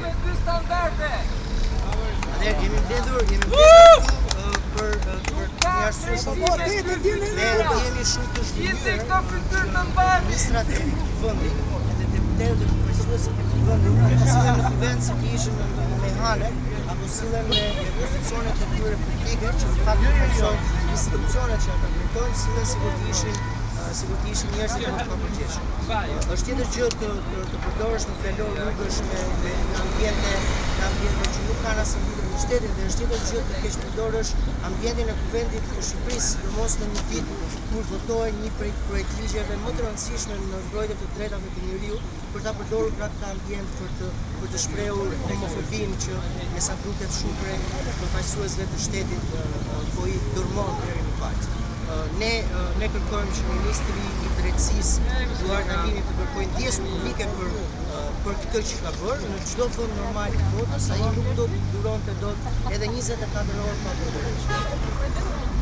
me dy standarde. Ne kemi mbledhur për një arsye shumë të thjeshtë. Ne jemi shumë të zhvilluar administrat e vendit edhe deputetët e përfaqësuesit e vendit, sillen në kuvend si të ishin me hale apo sillen me pozicionet e tyre publike që në fakt përfaqësojnë institucionet që ata drejtojnë, sillen sikur të ishin njerëz që nuk kanë përgjegjësi. Është tjetër gjë të përdorësh në fjalor rrugësh me ambiente që nuk kanë asnjë lidhje me shtetin, dhe është tjetër gjë të keq përdorësh ambientin e kuvendit të Shqipërisë, sidomos në një ditë kur votohej një projekt ligjeve më të rëndësishme në mbrojtje të drejtave të njeriu, për ta përdorur pra këtë ambient për të shprehur homofobinë që me sa duket shumë prej përfaqësuesve të shtetit po i dërmon deri në fakt. Ne kërkojmë që Ministri i Drejtësisë Eduard Nalini të kërkojë ndjesë publike për këtë që ka bërë në çdo vend normal të botës, ai nuk do duronte dot edhe 24 orë pa bërë.